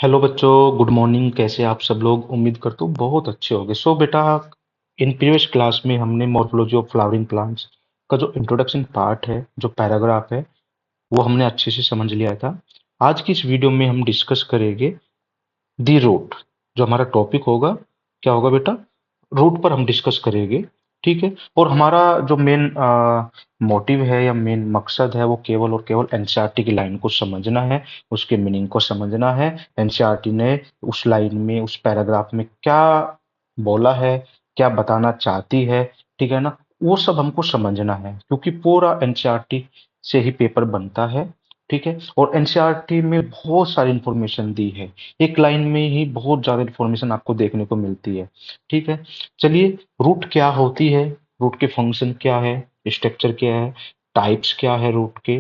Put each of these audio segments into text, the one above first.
Hello बच्चों, good morning. कैसे आप सब लोग? उम्मीद करता हूँ बहुत अच्छे होंगे। सो बेटा, इन प्रीवियस क्लास में हमने मॉर्फोलॉजी ऑफ फ्लावरिंग प्लांट्स का जो इंट्रोडक्शन पार्ट है, जो पैराग्राफ है, वो हमने अच्छे से समझ लिया था। आज की इस वीडियो में हम डिस्कस करेंगे दी रूट। जो हमारा टॉपिक होगा, क्या होगा बेटा? रूट पर हम डिस्कस करेंगे। ठीक है। और हमारा जो मेन मोटिव है या मेन मकसद है, वो केवल और केवल एनसीईआरटी की लाइन को समझना है, उसके मीनिंग को समझना है। एनसीईआरटी ने उस लाइन में, उस पैराग्राफ में क्या बोला है, क्या बताना चाहती है, ठीक है ना, वो सब हमको समझना है, क्योंकि पूरा एनसीईआरटी से ही पेपर बनता है। ठीक है। और एनसीईआरटी में बहुत सारी इंफॉर्मेशन दी है। एक लाइन में ही बहुत ज्यादा इंफॉर्मेशन आपको देखने को मिलती है। ठीक है। चलिए, रूट क्या होती है, रूट के फंक्शन क्या है, स्ट्रक्चर क्या है, टाइप्स क्या है रूट के।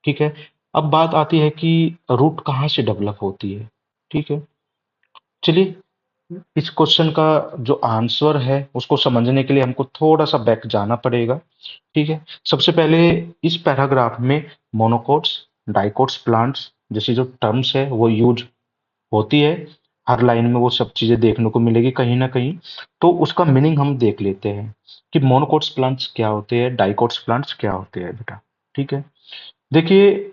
ठीक है। अब बात आती है कि रूट कहाँ से डेवलप होती है। ठीक है। चलिए, इस क्वेश्चन का जो आंसर है उसको समझने के लिए हमको थोड़ा सा बैक जाना पड़ेगा। ठीक है। सबसे पहले इस पैराग्राफ में मोनोकोट्स, डाइकोट्स प्लांट्स जैसी जो टर्म्स है वो यूज होती है। हर लाइन में वो सब चीजें देखने को मिलेगी कहीं ना कहीं। तो उसका मीनिंग हम देख लेते हैं कि मोनोकोट्स प्लांट्स क्या होते हैं, डाइकोट्स प्लांट्स क्या होते हैं बेटा। ठीक है। देखिए,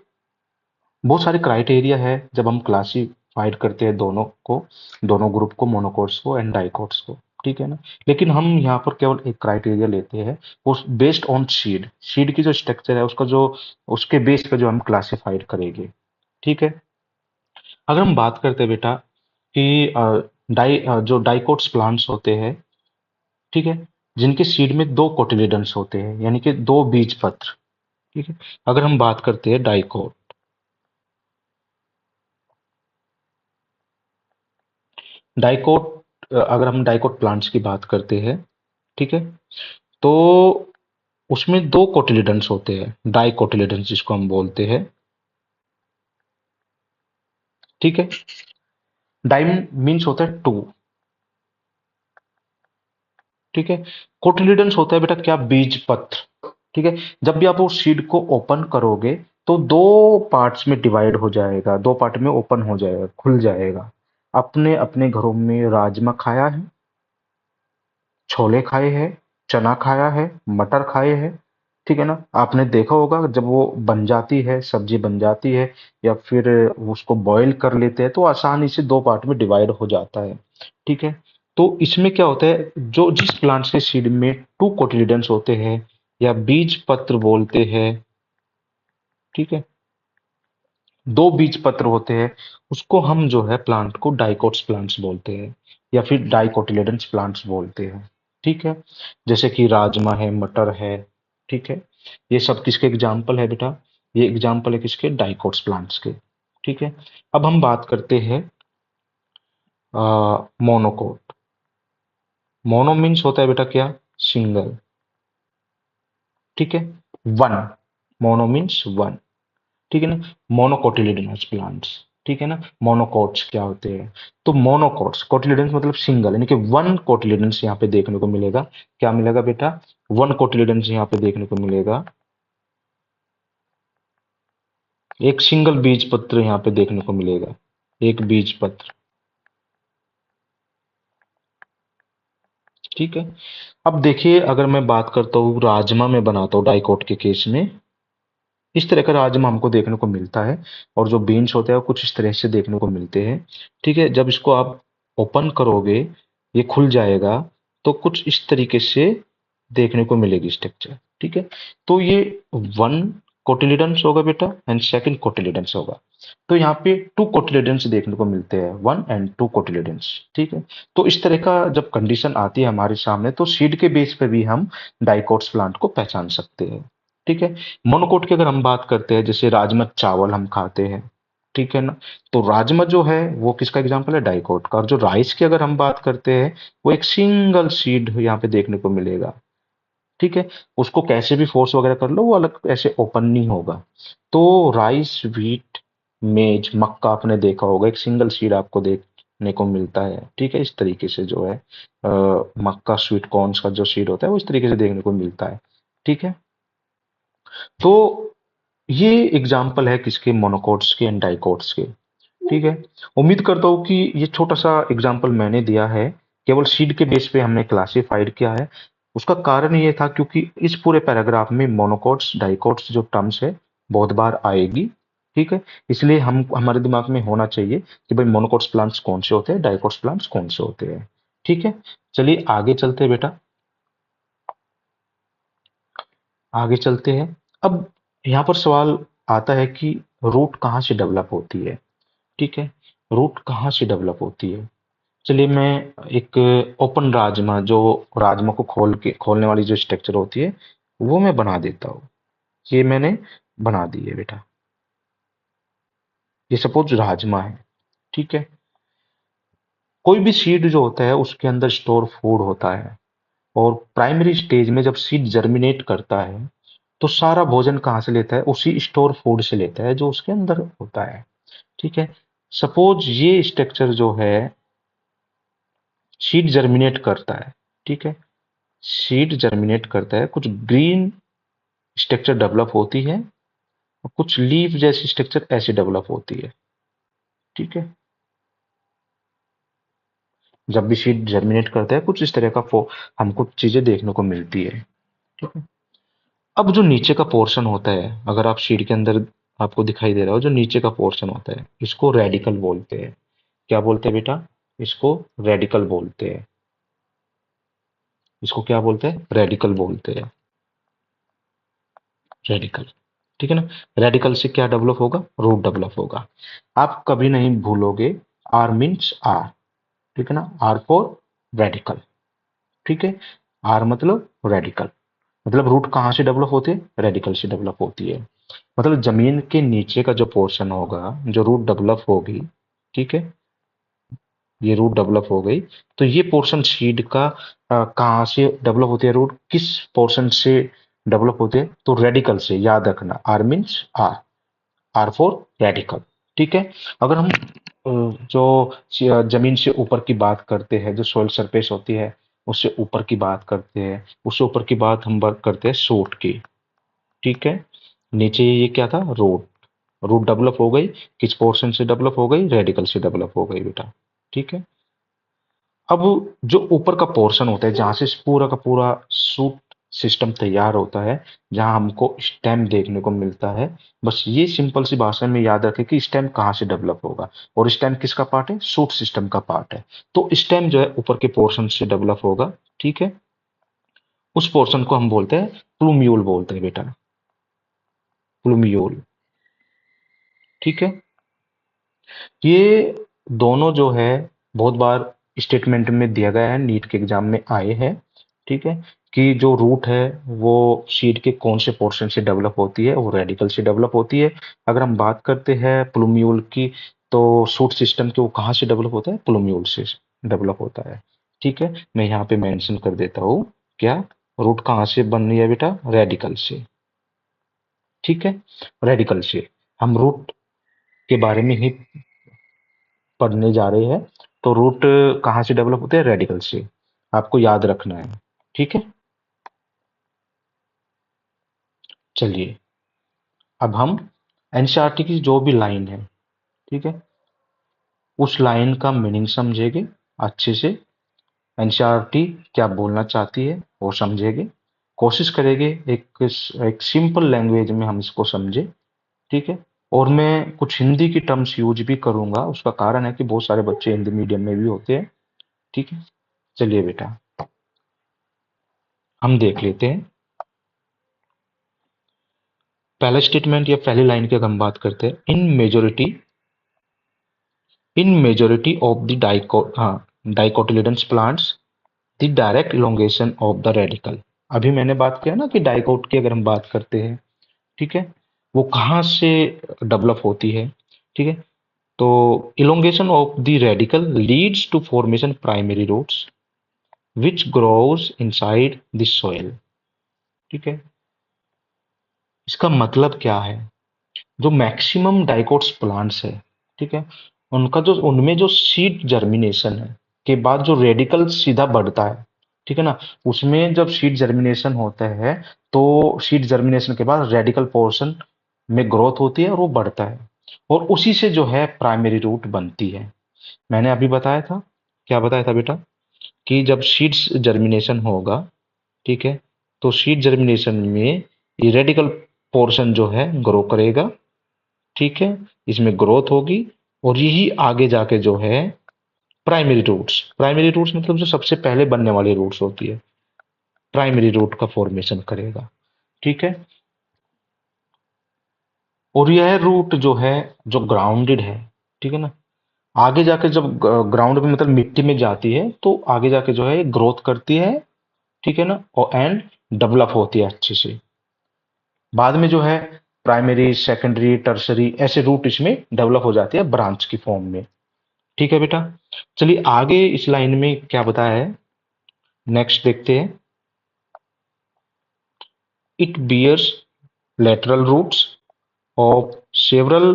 बहुत सारे क्राइटेरिया है जब हम क्लासिफाइड करते हैं दोनों को, दोनों ग्रुप को, मोनोकोट्स को एंड डाइकोट्स को। ठीक है ना। लेकिन हम यहाँ पर केवल एक क्राइटेरिया लेते हैं, वो बेस्ड ऑन सीड। सीड की जो स्ट्रक्चर है, उसका जो, उसके बेस पे जो हम क्लासिफाइड करेंगे। ठीक है। अगर हम बात करते हैं बेटा कि जो डाइकोट्स प्लांट्स होते हैं, ठीक है, जिनके सीड में दो कोटिलेडन्स होते हैं, यानी कि दो बीज पत्र। ठीक है। अगर हम बात करते हैं डाइकोट अगर हम डाइकोट प्लांट्स की बात करते हैं, ठीक है, तो उसमें दो कोटिलेडन्स होते हैं, डाइकोटिलेडन्स जिसको हम बोलते हैं। ठीक है। डाइ मीन्स होता है टू। ठीक है। कोटिलेडन्स होता है बेटा क्या? बीज पत्र। ठीक है। जब भी आप उस सीड को ओपन करोगे तो दो पार्ट्स में डिवाइड हो जाएगा, दो पार्ट में ओपन हो जाएगा, खुल जाएगा। अपने अपने घरों में राजमा खाया है, छोले खाए हैं, चना खाया है, मटर खाए हैं। ठीक है ना। आपने देखा होगा जब वो बन जाती है, सब्जी बन जाती है, या फिर उसको बॉईल कर लेते हैं, तो आसानी से दो पार्ट में डिवाइड हो जाता है। ठीक है। तो इसमें क्या होता है, जो जिस प्लांट्स के सीड में टू कोटिलिडन्स होते हैं या बीज पत्र बोलते हैं, ठीक है, दो बीज पत्र होते हैं, उसको हम जो है प्लांट को डाइकोट्स प्लांट्स बोलते हैं, या फिर डाइकोटिलेडन्स प्लांट्स बोलते हैं। ठीक है। जैसे कि राजमा है, मटर है। ठीक है। ये सब किसके एग्जाम्पल है बेटा? ये एग्जाम्पल है किसके? डाइकोट्स प्लांट्स के। ठीक है। अब हम बात करते हैं मोनोकोट। मोनो मीन्स होता है बेटा क्या? सिंगल। ठीक है। वन। Mono means one. ठीक है ना। Monocotyledonous plants. ठीक है ना। मोनोकोट्स क्या होते हैं? तो मोनोकोट्स, कोटिलिडन्स मतलब सिंगल, यानी कि वन कोटिलिडन्स यहाँ पे देखने को मिलेगा। क्या मिलेगा बेटा? वन कोटिलिडन्स यहाँ पे देखने को मिलेगा। एक सिंगल बीज पत्र यहाँ पे देखने को मिलेगा, एक बीज पत्र। ठीक है। अब देखिए, अगर मैं बात करता हूँ राजमा में बनाता हूँ डाइकोट के केस में, इस तरह का राजमा हमको देखने को मिलता है। और जो बीन्स होते हैं वो कुछ इस तरह से देखने को मिलते हैं। ठीक है। जब इसको आप ओपन करोगे, ये खुल जाएगा, तो कुछ इस तरीके से देखने को मिलेगी स्ट्रक्चर। ठीक है। तो ये वन कोटिलिडन्स होगा बेटा, एंड सेकंड कोटिलिडन्स होगा। तो यहाँ पे टू कोटिलिडन्स देखने को मिलते हैं, वन एंड टू कोटिलिडन्स। ठीक है। तो इस तरह का जब कंडीशन आती है हमारे सामने, तो सीड के बेस पे भी हम डाइकोट्स प्लांट को पहचान सकते हैं। ठीक है। मोनोकोट की अगर हम बात करते हैं, जैसे राजमा चावल हम खाते हैं, ठीक है ना, तो राजमा जो है वो किसका एग्जाम्पल है? डाइकोट का। और जो राइस की अगर हम बात करते हैं, वो एक सिंगल सीड यहाँ पे देखने को मिलेगा। ठीक है। उसको कैसे भी फोर्स वगैरह कर लो, वो अलग ऐसे ओपन नहीं होगा। तो राइस, व्हीट, मेज, मक्का आपने देखा होगा, एक सिंगल सीड आपको देखने को मिलता है। ठीक है। इस तरीके से जो है मक्का, स्वीट कॉर्न्स का जो सीड होता है वो इस तरीके से देखने को मिलता है। ठीक है। तो ये एग्जाम्पल है किसके? मोनोकोट्स के एंड डाइकोट्स के। ठीक है। उम्मीद करता हूँ कि ये छोटा सा एग्जाम्पल मैंने दिया है केवल सीड के बेस पे हमने क्लासिफाइड किया है। उसका कारण ये था क्योंकि इस पूरे पैराग्राफ में मोनोकॉट्स डाइकॉट्स जो टर्म्स है बहुत बार आएगी। ठीक है, इसलिए हम हमारे दिमाग में होना चाहिए कि भाई मोनोकॉट्स प्लांट्स कौन से होते हैं, डाइकॉट्स प्लांट्स कौन से होते हैं। ठीक है, चलिए आगे चलते हैं बेटा, आगे चलते हैं। अब यहाँ पर सवाल आता है कि रूट कहाँ से डेवलप होती है। ठीक है, रूट कहाँ से डेवलप होती है। चलिए मैं एक ओपन राजमा, जो राजमा को खोलने वाली जो स्ट्रक्चर होती है वो मैं बना देता हूँ। ये मैंने बना दी है बेटा, ये सपोज राजमा है। ठीक है, कोई भी सीड जो होता है उसके अंदर स्टोर फूड होता है, और प्राइमरी स्टेज में जब सीड जर्मिनेट करता है तो सारा भोजन कहाँ से लेता है, उसी स्टोर फूड से लेता है जो उसके अंदर होता है। ठीक है, सपोज ये स्ट्रक्चर जो है सीड जर्मिनेट करता है। ठीक है, सीड जर्मिनेट करता है, कुछ ग्रीन स्ट्रक्चर डेवलप होती है, और कुछ लीफ जैसी स्ट्रक्चर ऐसे डेवलप होती है। ठीक है, जब भी सीड जर्मिनेट करता है कुछ इस तरह का हमको चीजें देखने को मिलती है। ठीक है, अब जो नीचे का पोर्शन होता है, अगर आप सीड के अंदर आपको दिखाई दे रहा हो, जो नीचे का पोर्शन होता है इसको रेडिकल बोलते हैं। क्या बोलते हैं बेटा, इसको रेडिकल बोलते हैं। इसको क्या बोलते हैं, रेडिकल बोलते हैं, रेडिकल। ठीक है ना, रेडिकल से क्या डेवलप होगा, रूट डेवलप होगा। आप कभी नहीं भूलोगे, आर मीन्स आर। ठीक है ना, आर फॉर रेडिकल। ठीक है, आर मतलब रेडिकल, मतलब रूट कहाँ से डेवलप होती है, रेडिकल से डेवलप होती है। मतलब जमीन के नीचे का जो पोर्शन होगा, जो रूट डेवलप होगी, ठीक है, ये रूट डेवलप हो गई, तो ये पोर्शन सीड का कहाँ से डेवलप होती है, रूट किस पोर्शन से डेवलप होते हैं, तो रेडिकल से। याद रखना, R means R, R for radical. ठीक है, अगर हम जो जमीन से ऊपर की बात करते हैं, जो सोइल सरफेस होती है उससे ऊपर की बात करते हैं, उससे ऊपर की बात हम बात करते हैं सूट की। ठीक है, नीचे ये क्या था, रूट। रूट डेवलप हो गई, किस पोर्शन से डेवलप हो गई, रेडिकल से डेवलप हो गई बेटा। ठीक है, अब जो ऊपर का पोर्शन होता है जहां से पूरा का पूरा सूट सिस्टम तैयार होता है, जहां हमको स्टेम देखने को मिलता है, बस ये सिंपल सी भाषा में याद रखें कि स्टेम कहाँ से डेवलप होगा, और स्टेम किसका पार्ट है, सूट सिस्टम का पार्ट है। तो स्टेम जो है ऊपर के पोर्शन से डेवलप होगा। ठीक है, उस पोर्शन को हम बोलते हैं प्लूम्यूल बोलते हैं बेटा, प्लूम्यूल। ठीक है, ये दोनों जो है बहुत बार स्टेटमेंट में दिया गया है, नीट के एग्जाम में आए हैं। ठीक है, कि जो रूट है वो सीड के कौन से पोर्शन से डेवलप होती है, वो रेडिकल से डेवलप होती है। अगर हम बात करते हैं प्लूम्यूल की, तो सूट सिस्टम के वो कहाँ से डेवलप होता है, प्लूम्यूल से डेवलप होता है। ठीक है, मैं यहाँ पे मेंशन कर देता हूँ, क्या, रूट कहाँ से बन रही है बेटा, रेडिकल से। ठीक है, रेडिकल से हम रूट के बारे में ही पढ़ने जा रहे हैं। तो रूट कहाँ से डेवलप होते हैं, रेडिकल से, आपको याद रखना है। ठीक है, चलिए अब हम एनसीईआरटी की जो भी लाइन है, ठीक है, उस लाइन का मीनिंग समझेंगे अच्छे से। एनसीईआरटी क्या बोलना चाहती है वो समझेंगे, कोशिश करेंगे एक सिंपल लैंग्वेज में हम इसको समझे। ठीक है, और मैं कुछ हिंदी की टर्म्स यूज भी करूंगा, उसका कारण है कि बहुत सारे बच्चे हिंदी मीडियम में भी होते हैं। ठीक है, चलिए बेटा हम देख लेते हैं पहला स्टेटमेंट या पहली लाइन की। अगर हम बात करते हैं, in majority of the dicotyledons plants, the direct elongation of the radical. अभी मैंने बात किया ना कि डाइकोट की अगर हम बात करते हैं, ठीक है, वो कहाँ से डेवलप होती है। ठीक है, तो elongation of the radical leads to formation primary roots which grows inside the soil. ठीक है, इसका मतलब क्या है, जो मैक्सिमम डाइकोट्स प्लांट्स है, ठीक है, उनका जो उनमें जो सीड जर्मिनेशन है के बाद जो रेडिकल सीधा बढ़ता है, ठीक है ना, उसमें जब सीड जर्मिनेशन होता है तो सीड जर्मिनेशन के बाद रेडिकल पोर्शन में ग्रोथ होती है और वो बढ़ता है। और उसी से जो है प्राइमरी रूट बनती है। मैंने अभी बताया था, क्या बताया था बेटा, कि जब सीड्स जर्मिनेशन होगा, ठीक है, तो सीड जर्मिनेशन में ये रेडिकल पोर्शन जो है ग्रो करेगा, ठीक है, इसमें ग्रोथ होगी, और यही आगे जाके जो है प्राइमरी रूट्स मतलब जो सबसे पहले बनने वाली रूट्स होती है, प्राइमरी रूट का फॉर्मेशन करेगा, ठीक है। और यह रूट जो है, जो ग्राउंडेड है, ठीक है ना, आगे जाके जब ग्राउंड में मतलब मिट्टी में जाती है तो आगे जाके जो है ग्रोथ करती है, ठीक है ना, और एंड डेवलप होती है अच्छे से। बाद में जो है प्राइमरी, सेकेंडरी, टर्सरी ऐसे रूट इसमें डेवलप हो जाती है ब्रांच की फॉर्म में, ठीक है बेटा। चलिए आगे इस लाइन में क्या बताया है, नेक्स्ट देखते हैं। It bears lateral roots of several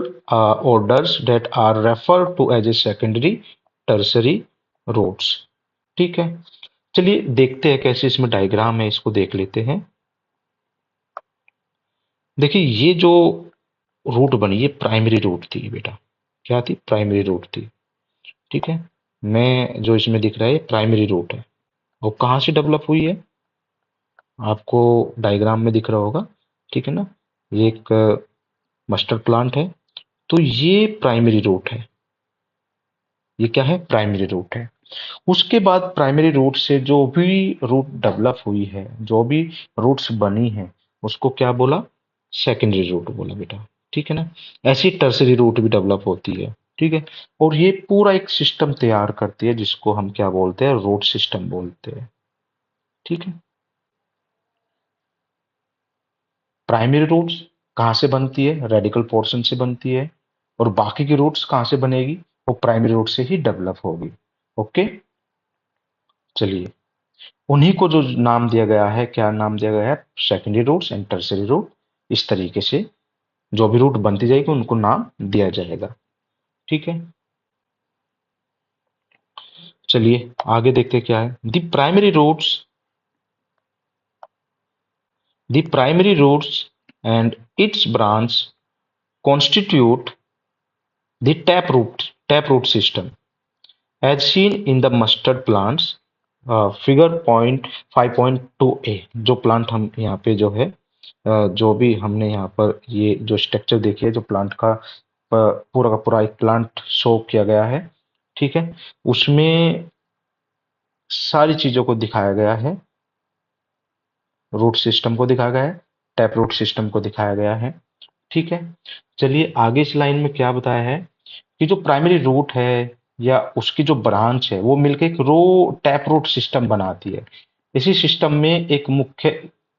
orders that are referred to as a secondary tertiary roots, ठीक है। चलिए देखते हैं कैसे इसमें डायग्राम है, इसको देख लेते हैं। देखिए ये जो रूट बनी, ये प्राइमरी रूट थी बेटा, क्या थी, प्राइमरी रूट थी, ठीक है। मैं जो इसमें दिख रहा है प्राइमरी रूट है, और कहाँ से डेवलप हुई है, आपको डायग्राम में दिख रहा होगा, ठीक है ना। ये एक मस्टर्ड प्लांट है, तो ये प्राइमरी रूट है, ये क्या है, प्राइमरी रूट है। उसके बाद प्राइमरी रूट से जो भी रूट डेवलप हुई है, जो भी रूट्स बनी है, उसको क्या बोला, सेकेंडरी रूट बोला बेटा, ठीक है ना। ऐसी टर्सरी रूट भी डेवलप होती है, ठीक है। और ये पूरा एक सिस्टम तैयार करती है जिसको हम क्या बोलते हैं, रूट सिस्टम बोलते हैं, ठीक है। प्राइमरी रूट्स कहाँ से बनती है, रेडिकल पोर्शन से बनती है, और बाकी की रूट्स कहाँ से बनेगी, वो प्राइमरी रूट से ही डेवलप होगी, ओके। चलिए उन्हीं को जो नाम दिया गया है, क्या नाम दिया गया है, secondary roots and tertiary root. इस तरीके से जो भी रूट बनती जाएगी उनको नाम दिया जाएगा, ठीक है। चलिए आगे देखते क्या है, the primary roots and its branch constitute the taproot system as seen in the mustard plants, figure point 5.2a। जो प्लांट हम यहाँ पे जो है, जो भी हमने यहाँ पर ये जो स्ट्रक्चर देखी है, जो प्लांट का पूरा का पूरा एक प्लांट शो किया गया है, ठीक है, उसमें सारी चीजों को दिखाया गया है, रूट सिस्टम को दिखाया गया है, टैप रूट सिस्टम को दिखाया गया है, ठीक है। चलिए आगे इस लाइन में क्या बताया है, कि जो प्राइमरी रूट है या उसकी जो ब्रांच है वो मिलकर एक रो टैप रूट सिस्टम बनाती है। इसी सिस्टम में एक मुख्य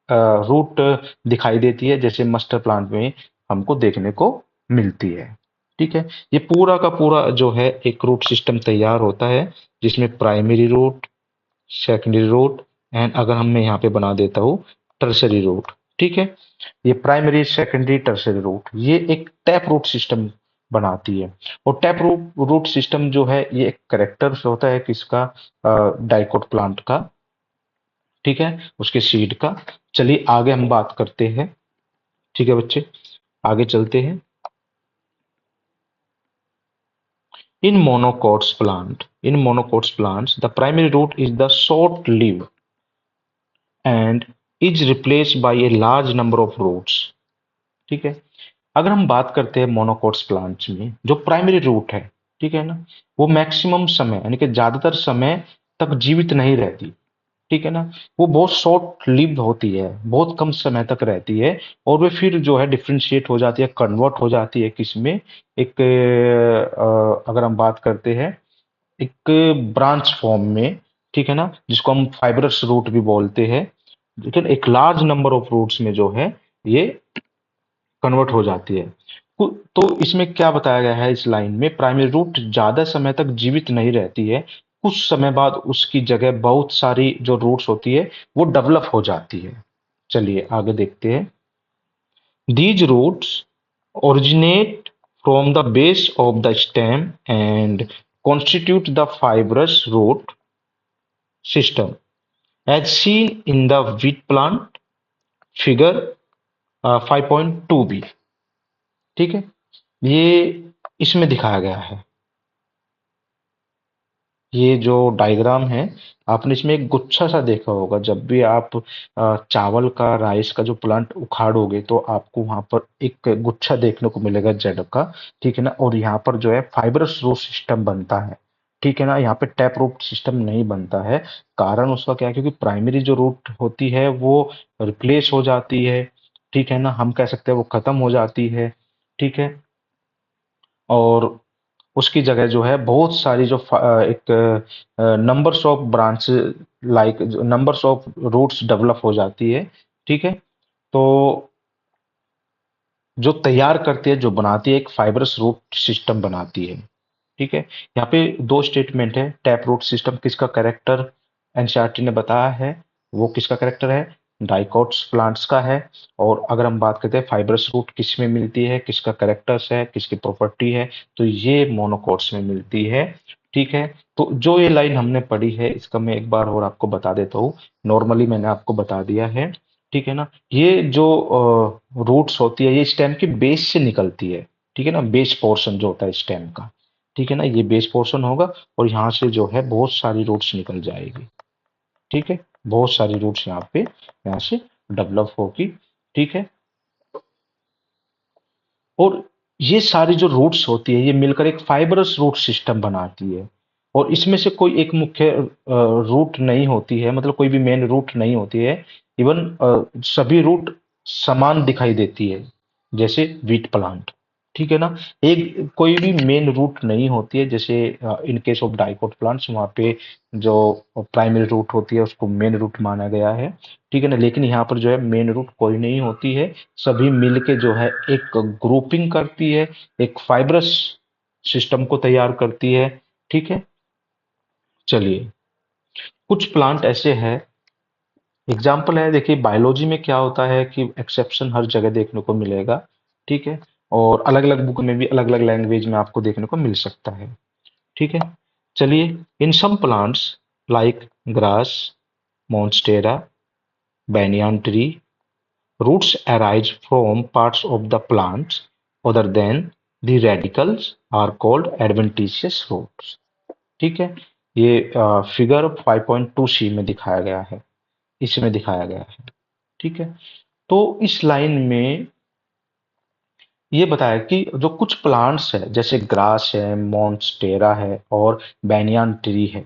रूट दिखाई देती है, जैसे मस्टर प्लांट में हमको देखने को मिलती है, ठीक है। ये पूरा का पूरा जो है एक रूट सिस्टम तैयार होता है, जिसमें primary root, secondary root, and अगर हम मैं यहाँ पे बना देता हूँ टर्सरी रूट, ठीक है। ये प्राइमरी, सेकेंडरी, टर्सरी रूट ये एक टैप रूट सिस्टम बनाती है। और टैप रूट रूट सिस्टम जो है ये एक करेक्टर होता है किसका, डाइकोट प्लांट का, ठीक है, उसके सीड का। चलिए आगे हम बात करते हैं, ठीक है बच्चे, आगे चलते हैं। In monocots plants, the primary root is the short-lived and is replaced by a large number of roots, ठीक है। अगर हम बात करते हैं मोनोकोट्स प्लांट्स में जो प्राइमरी रूट है, ठीक है ना, वो मैक्सिमम समय यानी कि ज्यादातर समय तक जीवित नहीं रहती, ठीक है ना। वो बहुत शॉर्ट लिव्ड होती है, बहुत कम समय तक रहती है, और वे फिर जो है डिफ्रेंशिएट हो जाती है, कन्वर्ट हो जाती है किसमें, एक अगर हम बात करते हैं एक ब्रांच फॉर्म में, ठीक है ना, जिसको हम फाइब्रस रूट भी बोलते हैं, लेकिन एक लार्ज नंबर ऑफ रूट्स में जो है ये कन्वर्ट हो जाती है। तो इसमें क्या बताया गया है इस लाइन में, प्राइमरी रूट ज्यादा समय तक जीवित नहीं रहती है, कुछ समय बाद उसकी जगह बहुत सारी जो रूट्स होती है वो डेवलप हो जाती है। चलिए आगे देखते हैं। These roots originate from the base of the stem and constitute the fibrous root system as seen in the wheat plant figure 5.2b, ठीक है। ये इसमें दिखाया गया है। ये जो डायग्राम है, आपने इसमें एक गुच्छा सा देखा होगा। जब भी आप चावल का, राइस का जो प्लांट उखाड़ोगे तो आपको वहां पर एक गुच्छा देखने को मिलेगा जड़ का। ठीक है ना। और यहाँ पर जो है फाइब्रस रूट सिस्टम बनता है। ठीक है ना। यहाँ पे टैप रूट सिस्टम नहीं बनता है। कारण उसका क्या है, क्योंकि प्राइमरी जो रूट होती है वो रिप्लेस हो जाती है। ठीक है ना। हम कह सकते हैं वो खत्म हो जाती है। ठीक है। और उसकी जगह जो है बहुत सारी जो एक numbers of branch, like numbers of roots develop हो जाती है। ठीक है। तो जो तैयार करती है, जो बनाती है, एक फाइब्रस रूट सिस्टम बनाती है। ठीक है। यहाँ पे दो स्टेटमेंट है। टैप रूट सिस्टम किसका कैरेक्टर एनसीईआरटी ने बताया है, वो किसका कैरेक्टर है, डाइकोट्स प्लांट्स का है। और अगर हम बात करते हैं फाइब्रस रूट किस में मिलती है, किसका कैरेक्टर्स है, किसकी प्रॉपर्टी है, तो ये मोनोकोट्स में मिलती है। ठीक है। तो जो ये लाइन हमने पढ़ी है, इसका मैं एक बार और आपको बता देता हूँ। नॉर्मली मैंने आपको बता दिया है। ठीक है ना। ये जो रूट्स होती है, ये स्टेम के बेस से निकलती है। ठीक है ना। बेस पोर्शन जो होता है स्टेम का, ठीक है ना, ये बेस पोर्शन होगा। और यहाँ से जो है बहुत सारी रूट्स निकल जाएगी। ठीक है। बहुत सारी रूट्स यहाँ पे यहाँ से डेवलप होगी। ठीक है। और ये सारी जो रूट्स होती है, ये मिलकर एक फाइबरस रूट सिस्टम बनाती है। और इसमें से कोई एक मुख्य रूट नहीं होती है, मतलब कोई भी मेन रूट नहीं होती है। इवन सभी रूट समान दिखाई देती है, जैसे व्हीट प्लांट। ठीक है ना। एक कोई भी मेन रूट नहीं होती है, जैसे in case of dicot plants, वहाँ पे जो प्राइमरी रूट होती है उसको मेन रूट माना गया है। ठीक है ना। लेकिन यहाँ पर जो है मेन रूट कोई नहीं होती है। सभी मिलके जो है एक ग्रुपिंग करती है, एक फाइब्रस सिस्टम को तैयार करती है। ठीक है। चलिए, कुछ प्लांट ऐसे हैं, एग्जाम्पल है। देखिए बायोलॉजी में क्या होता है कि एक्सेप्शन हर जगह देखने को मिलेगा। ठीक है। और अलग अलग बुक में भी अलग अलग लैंग्वेज में आपको देखने को मिल सकता है। ठीक है। चलिए, in some plants like grass, monstera, banyan tree, roots arise from parts of the plants other than the radicals are called adventitious roots। ठीक है। ये फिगर 5.2 सी में दिखाया गया है, इसमें दिखाया गया है। ठीक है। तो इस लाइन में ये बताया कि जो कुछ प्लांट्स है, जैसे ग्रास है, मॉन्स्टेरा है और बैनियान ट्री है,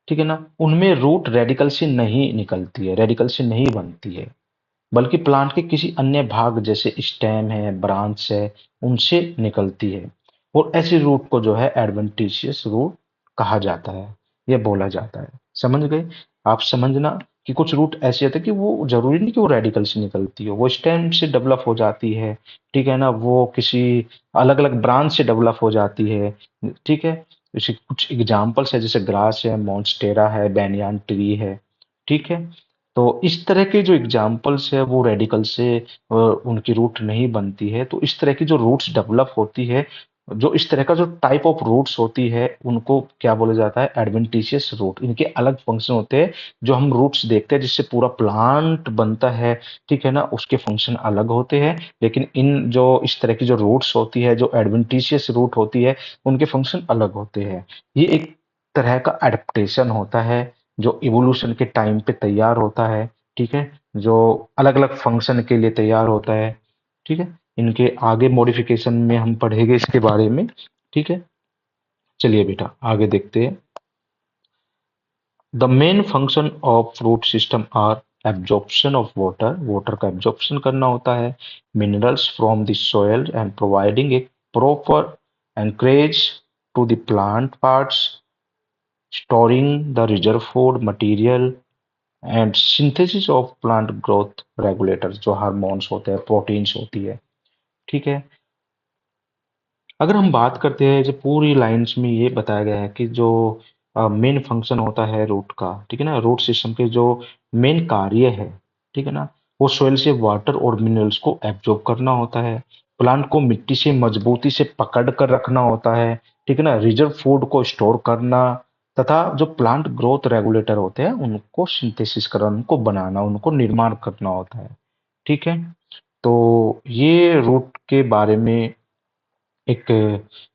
ठीक है ना, उनमें रूट रेडिकल से नहीं निकलती है, रेडिकल से नहीं बनती है, बल्कि प्लांट के किसी अन्य भाग जैसे स्टेम है, ब्रांच है, उनसे निकलती है। और ऐसी रूट को जो है एडवेंटिशियस रूट कहा जाता है, यह बोला जाता है। समझ गए। आप समझना कि कुछ रूट ऐसे होते हैं कि वो जरूरी नहीं कि वो रेडिकल से निकलती हो, वो स्टेम से डेवलप हो जाती है। ठीक है ना। वो किसी अलग अलग ब्रांच से डेवलप हो जाती है। ठीक है। जैसे कुछ एग्जाम्पल्स है, जैसे ग्रास है, मॉन्स्टेरा है, बैनियान ट्री है। ठीक है। तो इस तरह के जो एग्जाम्पल्स है वो रेडिकल से उनकी रूट नहीं बनती है। तो इस तरह की जो रूट्स डेवलप होती है, जो इस तरह का जो टाइप ऑफ रूट्स होती है, उनको क्या बोला जाता है, एडवेंटिशियस रूट। इनके अलग फंक्शन होते हैं। जो हम रूट्स देखते हैं जिससे पूरा प्लांट बनता है, ठीक है ना, उसके फंक्शन अलग होते हैं। लेकिन इन जो इस तरह की जो रूट्स होती है, जो एडवेंटिशियस रूट होती है, उनके फंक्शन अलग होते हैं। ये एक तरह का एडेप्टेशन होता है, जो इवोल्यूशन के टाइम पे तैयार होता है। ठीक है। जो अलग अलग फंक्शन के लिए तैयार होता है। ठीक है। इनके आगे मॉडिफिकेशन में हम पढ़ेंगे इसके बारे में। ठीक है। चलिए बेटा आगे देखते हैं। The main function of root system are absorption of water, water का एब्जॉर्प्शन करना होता है, minerals from the soil and providing a proper anchorage to the plant parts, storing the reserve food material and synthesis of plant growth regulators, जो hormones होते हैं, proteins होती है। ठीक है। अगर हम बात करते हैं, जो पूरी लाइंस में ये बताया गया है कि जो मेन फंक्शन होता है रूट का, ठीक है ना, रूट सिस्टम के जो मेन कार्य है, ठीक है ना, वो सोइल से वाटर और मिनरल्स को एब्जॉर्ब करना होता है, प्लांट को मिट्टी से मजबूती से पकड़ कर रखना होता है, ठीक है ना, रिजर्व फूड को स्टोर करना, तथा जो प्लांट ग्रोथ रेगुलेटर होते हैं उनको सिंथेसिस करना, उनको बनाना, उनको निर्माण करना होता है। ठीक है। तो ये रूट के बारे में एक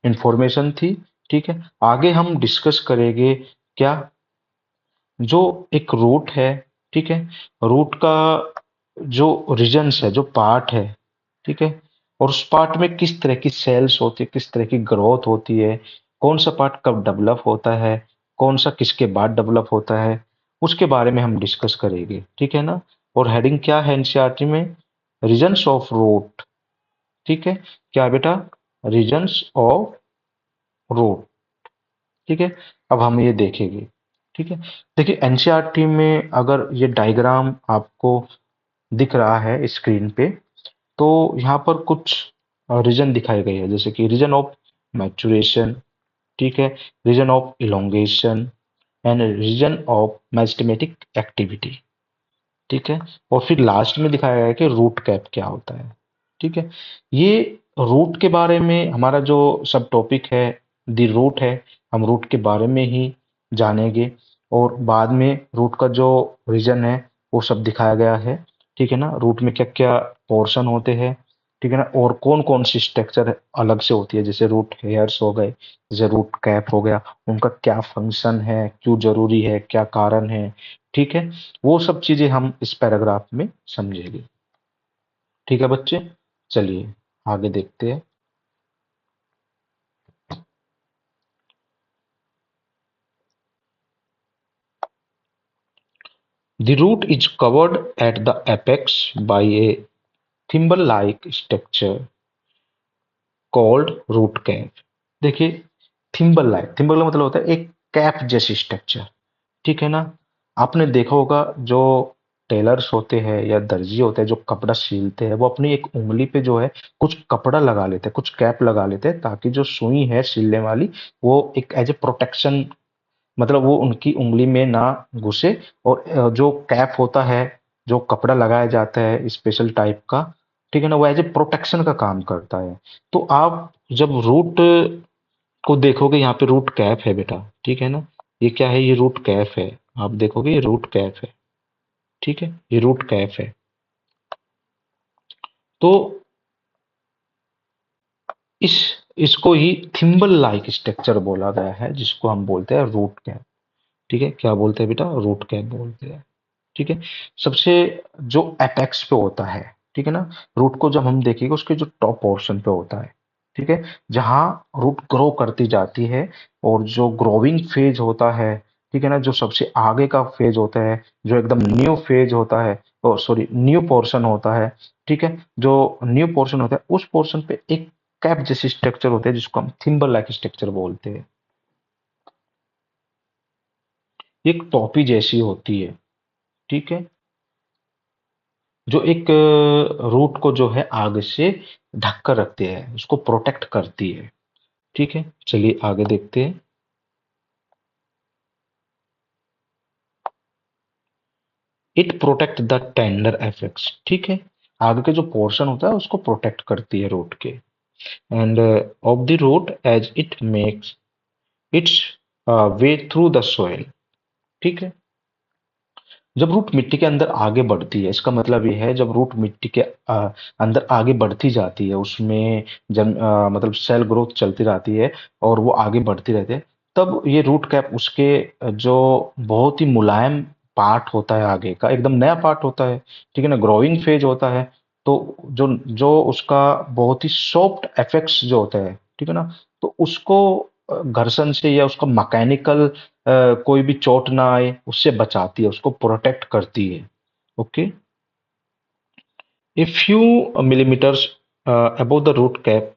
इंफॉर्मेशन थी। ठीक है, आगे हम डिस्कस करेंगे क्या, जो एक रूट है, ठीक है, रूट का जो रीजन्स है, जो पार्ट है, ठीक है, और उस पार्ट में किस तरह की सेल्स होती है, किस तरह की ग्रोथ होती है, कौन सा पार्ट कब डेवलप होता है, कौन सा किसके बाद डेवलप होता है, उसके बारे में हम डिस्कस करेंगे, ठीक है ना। और हेडिंग क्या है एनसीईआरटी में, रीजन्स ऑफ रूट, ठीक है, क्या बेटा, रीजन्स ऑफ रूट, ठीक है। अब हम ये देखेंगे, ठीक है। देखिए एनसीईआरटी में अगर ये डायग्राम आपको दिख रहा है स्क्रीन पे, तो यहाँ पर कुछ रीजन दिखाए गए हैं, जैसे कि रीजन ऑफ मैचुरेशन, ठीक है, region of elongation and region of meristematic activity, ठीक है। और फिर लास्ट में दिखाया गया है कि रूट कैप क्या होता है, ठीक है। ये रूट के बारे में हमारा जो सब टॉपिक है, द रूट है, हम रूट के बारे में ही जानेंगे। और बाद में रूट का जो रीजन है वो सब दिखाया गया है, ठीक है ना। रूट में क्या क्या पोर्शन होते हैं, ठीक है ना, और कौन कौन सी स्ट्रक्चर अलग से होती है, जैसे रूट हेयर्स हो गए, जैसे रूट कैप हो गया, उनका क्या फंक्शन है, क्यों जरूरी है, क्या कारण है, ठीक है। वो सब चीजें हम इस पैराग्राफ में समझेंगे, ठीक है बच्चे। चलिए आगे देखते हैं। The root is covered at the apex by a thimble-like structure called root cap। देखिए थिम्बल लाइक, थिम्बल का मतलब होता है एक कैप जैसी स्ट्रक्चर, ठीक है ना। आपने देखा होगा जो टेलर्स होते हैं या दर्जी होते हैं जो कपड़ा सीलते हैं, वो अपनी एक उंगली पे जो है कुछ कपड़ा लगा लेते हैं, कुछ कैप लगा लेते हैं, ताकि जो सुई है सिलने वाली, वो एक एज ए प्रोटेक्शन, मतलब वो उनकी उंगली में ना घुसे। और जो कैप होता है, जो कपड़ा लगाया जाता है स्पेशल टाइप का, ठीक है ना, वो एज ए प्रोटेक्शन का काम करता है। तो आप जब रूट को देखोगे, यहाँ पे रूट कैप है बेटा, ठीक है ना, ये क्या है, ये रूट कैप है। आप देखोगे ये रूट कैप है, ठीक है, ये रूट कैप है। तो इस इसको ही थिम्बल लाइक स्ट्रक्चर बोला गया है, जिसको हम बोलते हैं रूट कैप, ठीक है। क्या बोलते हैं बेटा, रूट कैप बोलते हैं, ठीक है। सबसे जो एपेक्स पे होता है, ठीक है ना, रूट को जब हम देखेंगे उसके जो टॉप पोर्शन पे होता है, ठीक है, जहां रूट ग्रो करती जाती है, और जो ग्रोइंग फेज होता है, ठीक है ना, जो सबसे आगे का फेज होता है, जो एकदम न्यू फेज होता है, सॉरी न्यू पोर्शन होता है, ठीक है, जो न्यू पोर्शन होता है उस पोर्शन पे एक कैप जैसी स्ट्रक्चर होती है, जिसको हम थिम्बल लाइक स्ट्रक्चर बोलते हैं। एक टोपी जैसी होती है, ठीक है, जो एक रूट को जो है आग से ढक कर रखती है, उसको प्रोटेक्ट करती है, ठीक है। चलिए आगे देखते हैं। It protect the tender effects, ठीक है, आगे के जो पोर्शन होता है उसको प्रोटेक्ट करती है रूट के। End of the root as it makes its way through the soil, ठीक है। जब रूट मिट्टी के अंदर आगे बढ़ती है, इसका मतलब ये है जब रूट मिट्टी के अंदर आगे बढ़ती जाती है, उसमें मतलब सेल ग्रोथ चलती रहती है, और वो आगे बढ़ती रहती है, तब ये रूट कैप उसके जो बहुत ही मुलायम पार्ट होता है, आगे का एकदम नया पार्ट होता है, ठीक है ना, ग्रोइंग फेज होता है। तो जो जो उसका बहुत ही सॉफ्ट इफेक्ट्स जो होता है, ठीक है ना, तो उसको घर्षण से या उसका मैकेनिकल कोई भी चोट ना आए उससे बचाती है, उसको प्रोटेक्ट करती है, okay. A few millimeters above the root cap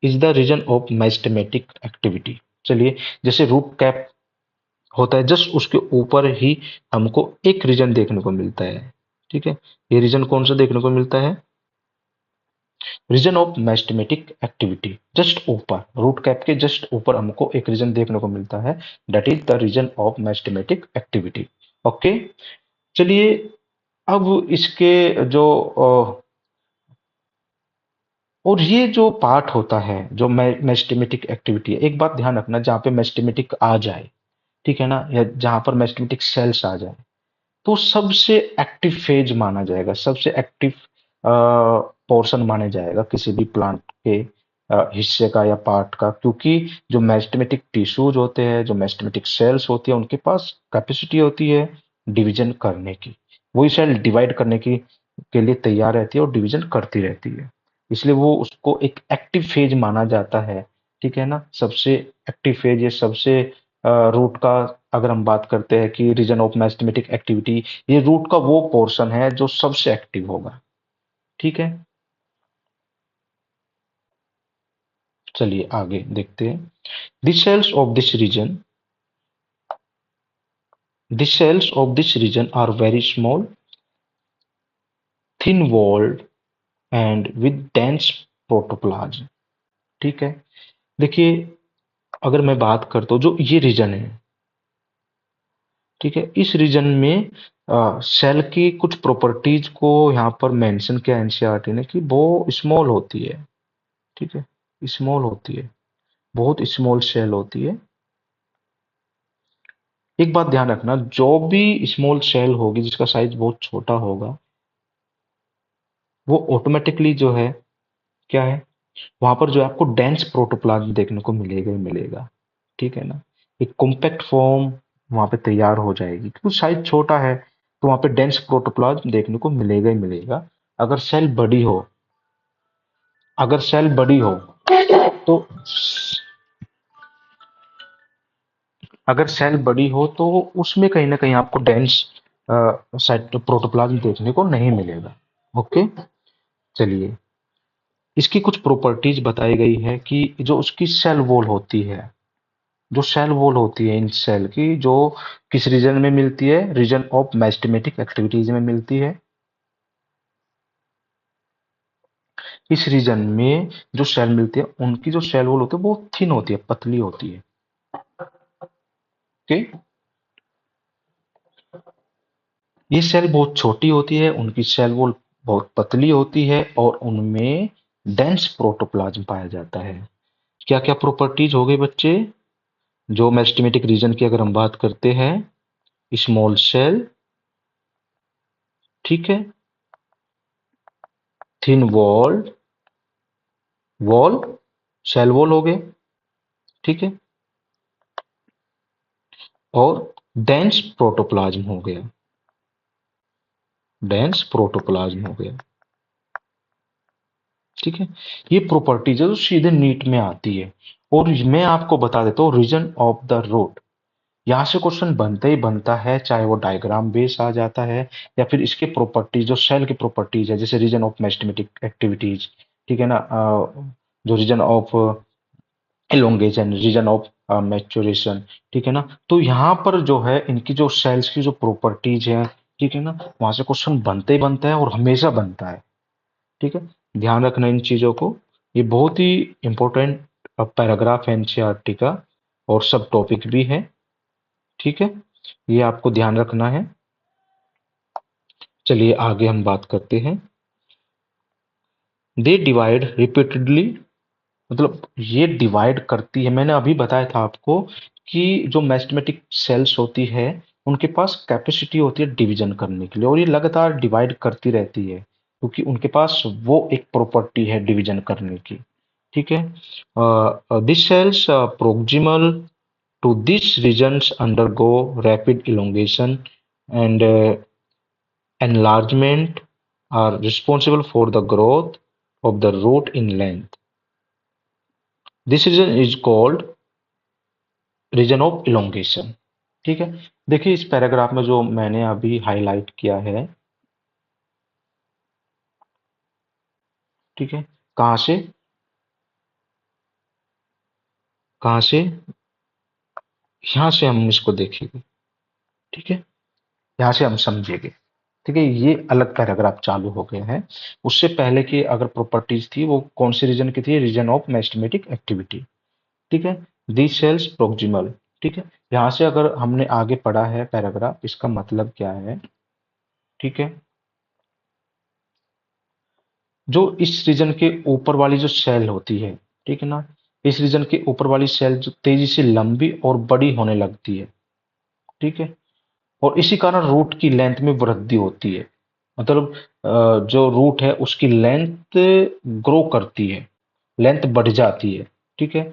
is the region of meristematic activity. चलिए, जैसे रूट कैप होता है जस्ट उसके ऊपर ही हमको एक रीजन देखने को मिलता है, ठीक है। ये रीजन कौन सा देखने को मिलता है, region of meristematic activity, just ऊपर रूट कैप के जस्ट ऊपर हमको एक रीजन देखने को मिलता है, that is the region of meristematic activity, okay. चलिए अब इसके जो और ये जो पार्ट होता है, जो मेरिस्टेमेटिक एक्टिविटी है, एक बात ध्यान रखना, जहाँ पे मेरिस्टेमेटिक आ जाए, ठीक है ना, या जहाँ पर मेरिस्टेमेटिक सेल्स आ जाए, तो सबसे एक्टिव फेज माना जाएगा, सबसे एक्टिव पोर्शन माने जाएगा किसी भी प्लांट के, हिस्से का या पार्ट का, क्योंकि जो मेरिस्टेमेटिक टिश्यूज होते हैं, जो मेरिस्टेमेटिक सेल्स होती है, उनके पास कैपेसिटी होती है डिवीजन करने की। वही सेल डिवाइड करने की के लिए तैयार रहती है और डिवीजन करती रहती है, इसलिए वो उसको एक एक्टिव फेज माना जाता है। ठीक है ना, सबसे एक्टिव फेज या सबसे रूट का अगर हम बात करते हैं कि रीजन ऑफ मेरिस्टेमेटिक एक्टिविटी, ये रूट का वो पोर्शन है जो सबसे एक्टिव होगा। ठीक है, चलिए आगे देखते हैं। The cells of this region, the cells of this region are very small, thin-walled and with dense protoplasm। ठीक है, देखिए अगर मैं बात करता हूँ जो ये रीजन है, ठीक है, इस रीजन में सेल की कुछ प्रॉपर्टीज को यहाँ पर मेंशन किया एनसीईआरटी ने कि वो स्मॉल होती है। ठीक है, स्मॉल होती है, बहुत स्मॉल सेल होती है। एक बात ध्यान रखना, जो भी स्मॉल सेल होगी जिसका साइज बहुत छोटा होगा, वो ऑटोमेटिकली जो है क्या है, वहां पर जो है आपको डेंस प्रोटोप्लाज्म देखने को मिलेगा ही मिलेगा। ठीक है ना, एक कॉम्पैक्ट फॉर्म वहां पे तैयार हो जाएगी, क्योंकि साइज छोटा है तो वहां पे डेंस प्रोटोप्लाज्म देखने को मिलेगा ही मिलेगा। अगर सेल बड़ी हो, अगर सेल बड़ी हो तो अगर सेल बड़ी हो तो उसमें कहीं ना कहीं आपको डेंस साइट प्रोटोप्लाज्म देखने को नहीं मिलेगा। ओके, चलिए इसकी कुछ प्रॉपर्टीज बताई गई है कि जो उसकी सेल वॉल होती है, जो सेल वॉल होती है इन सेल की, जो किस रीजन में मिलती है, रीजन ऑफ मेरिस्टेमेटिक एक्टिविटीज में मिलती है। इस रीजन में जो सेल मिलती है उनकी जो सेल वॉल होती है वो थिन होती है, पतली होती है। ओके, ये सेल बहुत छोटी होती है, उनकी सेल वॉल बहुत पतली होती है और उनमें डेंस प्रोटोप्लाज्म पाया जाता है। क्या क्या प्रॉपर्टीज हो गई बच्चे, जो मेरिस्टेमेटिक रीजन की अगर हम बात करते हैं, स्मॉल सेल, ठीक है, thin wall, wall, cell wall हो गए, ठीक है, और डेंस प्रोटोप्लाज्म हो गया, डेंस प्रोटोप्लाज्म हो गया। ठीक है, ये प्रॉपर्टीज है जो सीधे नीट में आती है। और मैं आपको बता देता हूँ रीजन ऑफ द रूट, यहाँ से क्वेश्चन बनता ही बनता है, चाहे वो डायग्राम बेस आ जाता है या फिर इसके प्रॉपर्टीज जो सेल की प्रॉपर्टीज है, जैसे रीजन ऑफ मेरिस्टेमेटिक एक्टिविटीज। ठीक है ना, जो region of elongation, region of maturation. ठीक है ना, तो यहाँ पर जो है इनकी जो सेल्स की जो प्रॉपर्टीज है, ठीक है ना, वहां से क्वेश्चन बनते ही बनता है और हमेशा बनता है। ठीक है, ध्यान रखना इन चीजों को, ये बहुत ही इंपॉर्टेंट पैराग्राफ है एनसीईआरटी का और सब टॉपिक भी है। ठीक है, ये आपको ध्यान रखना है। चलिए आगे हम बात करते हैं। दे डिवाइड रिपीटेडली, मतलब ये डिवाइड करती है, मैंने अभी बताया था आपको कि जो मैथमेटिक सेल्स होती है उनके पास कैपेसिटी होती है डिवीजन करने के लिए, और ये लगातार डिवाइड करती रहती है क्योंकि उनके पास वो एक प्रॉपर्टी है डिवीजन करने की। ठीक है, this cells proximal to these regions undergo rapid elongation and enlargement, are responsible for the growth of the root in length. This region is called region of elongation. ठीक है, देखिए इस पैराग्राफ में जो मैंने अभी हाईलाइट किया है, ठीक है, कहाँ से कहाँ से, यहाँ से हम इसको देखेंगे। ठीक है, यहाँ से हम समझेंगे। ठीक है, ये अलग पैराग्राफ चालू हो गया है। उससे पहले की अगर प्रॉपर्टीज थी वो कौन से रीजन की थी, रीजन ऑफ मेरिस्टेमेटिक एक्टिविटी। ठीक है, दी सेल्स प्रोक्सिमल। ठीक है, यहाँ से अगर हमने आगे पढ़ा है पैराग्राफ, इसका मतलब क्या है। ठीक है, जो इस रीजन के ऊपर वाली जो सेल होती है, ठीक है ना, इस रीजन के ऊपर वाली सेल जो तेजी से लंबी और बड़ी होने लगती है। ठीक है, और इसी कारण रूट की लेंथ में वृद्धि होती है, मतलब जो रूट है उसकी लेंथ ग्रो करती है, लेंथ बढ़ जाती है, ठीक है।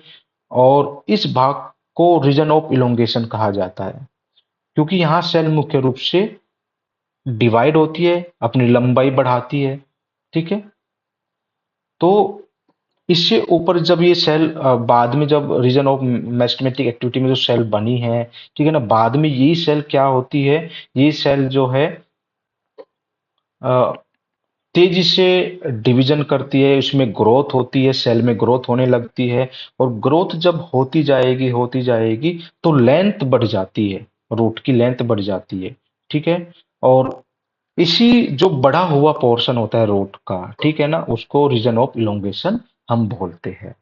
और इस भाग को रीजन ऑफ इलोंगेशन कहा जाता है, क्योंकि यहाँ सेल मुख्य रूप से डिवाइड होती है, अपनी लंबाई बढ़ाती है, ठीक है। तो इससे ऊपर जब ये सेल बाद में जब रीजन ऑफ मेस्टमेटिक एक्टिविटी में जो सेल बनी है, ठीक है ना, बाद में यही सेल क्या होती है, ये सेल जो है अ, तेजी से डिवीजन करती है, उसमें ग्रोथ होती है, सेल में ग्रोथ होने लगती है। और ग्रोथ जब होती जाएगी तो लेंथ बढ़ जाती है, रूट की लेंथ बढ़ जाती है, ठीक है। और इसी जो बड़ा हुआ पोर्शन होता है रूट का, ठीक है ना, उसको रीजन ऑफ इलोंगेशन हम बोलते हैं,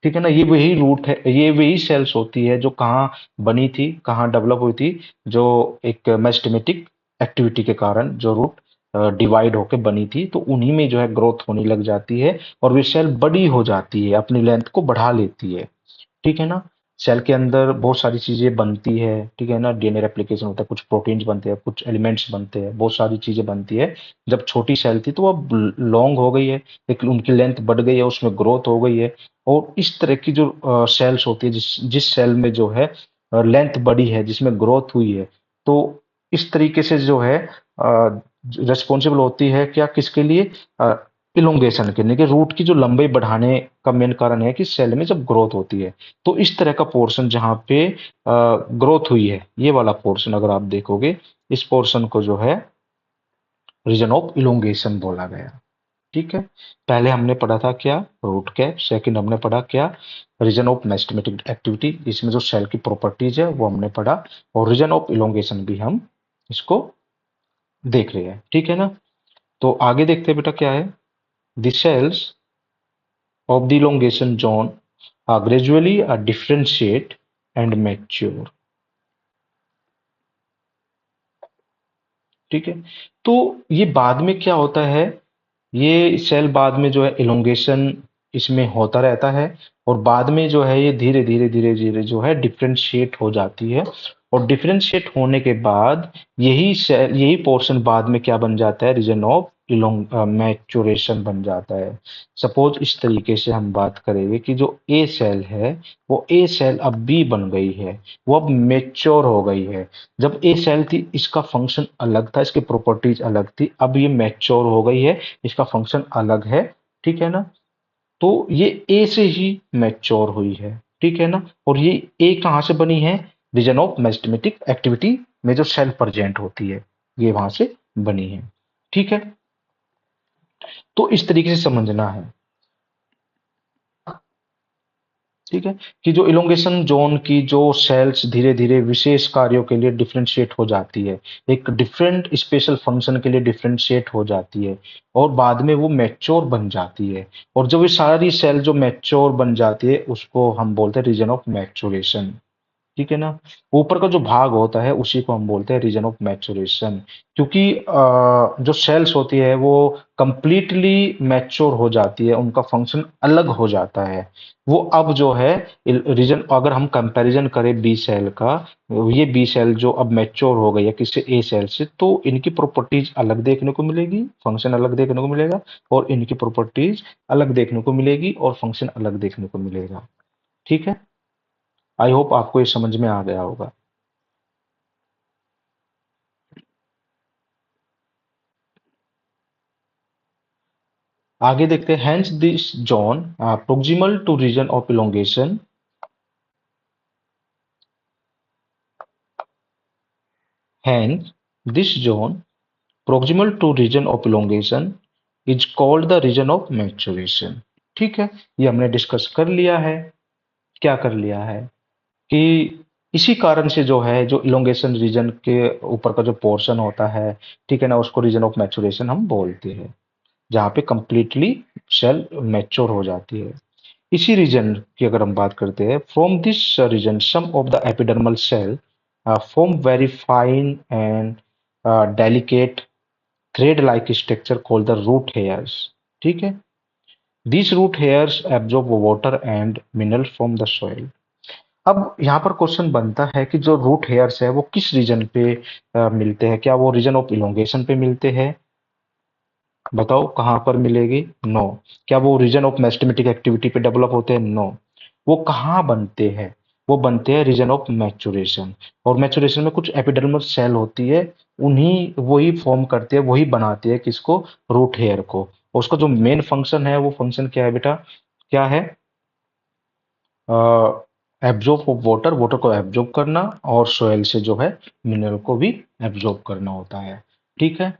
ठीक है ना। ये वही रूट है, ये वही सेल्स होती है जो कहाँ बनी थी, कहाँ डेवलप हुई थी, जो एक मेस्टेमेटिक एक्टिविटी के कारण जो रूट डिवाइड होके बनी थी, तो उन्हीं में जो है ग्रोथ होने लग जाती है और वे सेल बड़ी हो जाती है, अपनी लेंथ को बढ़ा लेती है, ठीक है ना। सेल के अंदर बहुत सारी चीजें बनती है, ठीक है ना, डीएनए रेप्लिकेशन होता है, कुछ प्रोटीन्स बनते हैं, कुछ एलिमेंट्स बनते हैं, बहुत सारी चीजें बनती है। जब छोटी सेल थी तो अब लॉन्ग हो गई है, लेकिन उनकी लेंथ बढ़ गई है, उसमें ग्रोथ हो गई है। और इस तरह की जो सेल्स होती है, जिस जिस सेल में जो है लेंथ बड़ी है, जिसमें ग्रोथ हुई है, तो इस तरीके से जो है रिस्पॉन्सिबल होती है क्या, किसके लिए, इलोंगेशन के लिए, कि रूट की जो लंबाई बढ़ाने का मेन कारण है कि सेल में जब ग्रोथ होती है। तो इस तरह का पोर्शन जहाँ पे ग्रोथ हुई है, ये वाला पोर्शन अगर आप देखोगे, इस पोर्शन को जो है रीजन ऑफ इलोंगेशन बोला गया, ठीक है। पहले हमने पढ़ा था क्या, रूट कैप, सेकंड हमने पढ़ा क्या, रीजन ऑफ मेस्टेमेटिक एक्टिविटी, इसमें जो सेल की प्रॉपर्टीज है वो हमने पढ़ा, और रीजन ऑफ इलोंगेशन भी हम इसको देख रहे हैं, ठीक है ना। तो आगे देखते हैं बेटा क्या है, the cells of the elongation zone are gradually differentiate and mature, ठीक है। तो ये बाद में क्या होता है, ये सेल बाद में जो है इलोंगेशन इसमें होता रहता है, और बाद में जो है ये धीरे धीरे जो है डिफरेंशिएट हो जाती है। और डिफरेंशिएट होने के बाद यही सेल, यही पोर्शन बाद में क्या बन जाता है, रीजन ऑफ इलोंग मैचुरेशन बन जाता है। सपोज इस तरीके से हम बात करेंगे कि जो ए सेल है, वो ए सेल अब बी बन गई है, वो अब मेच्योर हो गई है। जब ए सेल थी इसका फंक्शन अलग था, इसकी प्रॉपर्टीज अलग थी, अब ये मैच्योर हो गई है, इसका फंक्शन अलग है, ठीक है ना। तो ये ए से ही मैच्योर हुई है, ठीक है ना। और ये ए कहाँ से बनी है, रीजन ऑफ मेस्टेमेटिक एक्टिविटी में जो सेल प्रेजेंट होती है, ये वहां से बनी है, ठीक है। तो इस तरीके से समझना है, ठीक है, कि जो इलोंगेशन जोन की जो सेल्स धीरे धीरे विशेष कार्यों के लिए डिफरेंशिएट हो जाती है, एक डिफरेंट स्पेशल फंक्शन के लिए डिफरेंशिएट हो जाती है, और बाद में वो मैच्योर बन जाती है। और जब ये सारी सेल जो मैच्योर बन जाती है उसको हम बोलते हैं रीजन ऑफ मैच्योरेशन, ठीक है ना। ऊपर का जो भाग होता है उसी को हम बोलते हैं रीजन ऑफ मैच्योरेशन, क्योंकि जो सेल्स होती है वो कंप्लीटली मैच्योर हो जाती है, उनका फंक्शन अलग हो जाता है। वो अब जो है रीजन, अगर हम कंपैरिजन करें बी सेल का, ये बी सेल जो अब मैच्योर हो गई है किससे, ए सेल से, तो इनकी प्रॉपर्टीज अलग देखने को मिलेगी, फंक्शन अलग देखने को मिलेगा, और इनकी प्रॉपर्टीज अलग देखने को मिलेगी और फंक्शन अलग देखने को मिलेगा, ठीक है। आई होप आपको ये समझ में आ गया होगा। आगे देखते हैं, hence this zone proximal to region of elongation, hence this zone proximal to region of elongation is called the region of maturation, ठीक है। ये हमने डिस्कस कर लिया है, क्या कर लिया है, कि इसी कारण से जो है, जो इलोंगेशन रीजन के ऊपर का जो पोर्शन होता है, ठीक है ना, उसको रीजन ऑफ मैचुरेशन हम बोलते हैं, जहाँ पे कंप्लीटली सेल मैच्योर हो जाती है। इसी रीजन की अगर हम बात करते हैं, from this region some of the epidermal cell form very fine and delicate thread like structure called the root hairs, ठीक है। This root hairs absorb water and mineral from the soil. अब यहाँ पर क्वेश्चन बनता है कि जो root hairs है वो किस रीजन पे मिलते हैं, क्या वो रीजन ऑफ इलोंगेशन पे मिलते हैं, बताओ कहाँ पर मिलेगी? नो। क्या वो रीजन ऑफ मेरिस्टेमेटिक एक्टिविटी पे डेवलप होते हैं? नो। वो कहाँ बनते हैं? वो बनते हैं रीजन ऑफ मैचुरेशन। और मैचुरेशन में कुछ एपिडर्मल सेल होती है, उन्हीं वही फॉर्म करती है, वही बनाती है किसको? रूट हेयर को। और उसका जो मेन फंक्शन है, वो फंक्शन क्या है बेटा? क्या है? एब्जॉर्ब ऑफ वाटर, वाटर को एब्जॉर्ब करना, और सोयल से जो है मिनरल को भी एब्जॉर्ब करना होता है। ठीक है।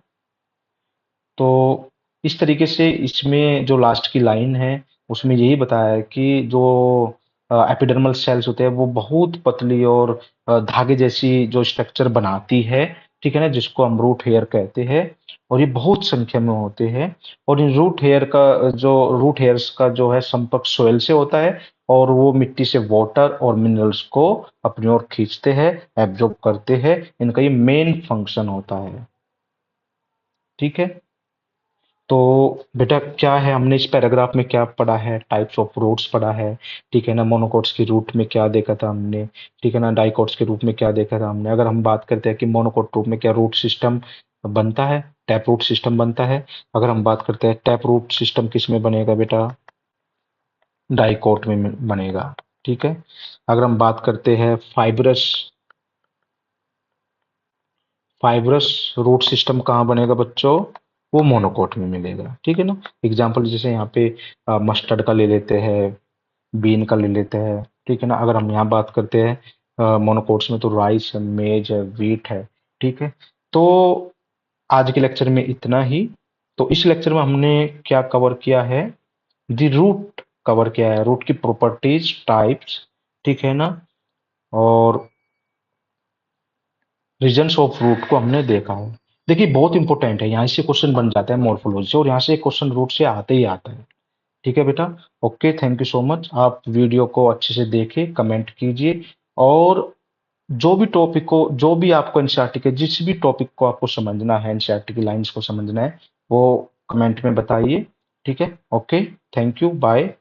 तो इस तरीके से इसमें जो लास्ट की लाइन है, उसमें यही बताया है कि जो एपिडर्मल सेल्स होते हैं वो बहुत पतली और धागे जैसी जो स्ट्रक्चर बनाती है, ठीक है ना, जिसको हम रूट हेयर कहते हैं। और ये बहुत संख्या में होते हैं। और इन रूट हेयर्स का जो है संपर्क सोयल से होता है, और वो मिट्टी से वाटर और मिनरल्स को अपनी ओर खींचते हैं, एब्जॉर्ब करते हैं। इनका ये मेन फंक्शन होता है। ठीक है। तो बेटा क्या है, हमने इस पैराग्राफ में क्या पढ़ा है? टाइप्स ऑफ रूट्स पढ़ा है, ठीक है ना। मोनोकोट्स की रूट में क्या देखा था हमने, ठीक है ना। डाइकोट्स के रूप में क्या देखा था हमने। अगर हम बात करते हैं कि मोनोकोट रूप में क्या रूट सिस्टम बनता है? टैप रूट सिस्टम बनता है। अगर हम बात करते हैं टैप रूट सिस्टम किस में बनेगा बेटा? डाइकोट में बनेगा। ठीक है। अगर हम बात करते हैं फाइब्रस फाइब्रस रूट सिस्टम कहाँ बनेगा बच्चों? वो मोनोकोट में मिलेगा। ठीक है ना। एग्जाम्पल जैसे यहाँ पे मस्टर्ड का ले लेते हैं, बीन का ले लेते हैं, ठीक है ना। अगर हम यहाँ बात करते हैं मोनोकोट्स में, तो राइस है, मेज है, व्हीट है। ठीक है। तो आज के लेक्चर में इतना ही। तो इस लेक्चर में हमने क्या कवर किया है? दी रूट कवर किया है, रूट की प्रॉपर्टीज, टाइप्स, ठीक है ना। और रीजन्स ऑफ रूट को हमने देखा है। देखिए बहुत इंपॉर्टेंट है, यहाँ से क्वेश्चन बन जाता है मॉर्फोलॉजी से, और यहाँ से क्वेश्चन रूट से आते ही आता है। ठीक है बेटा। Okay, thank you so much. आप वीडियो को अच्छे से देखिए, कमेंट कीजिए, और जो भी टॉपिक को, जो भी आपको एनसीईआरटी के जिस भी टॉपिक को आपको समझना है, एनसीईआरटी की लाइंस को समझना है, वो कमेंट में बताइए। ठीक है। Okay, thank you, bye.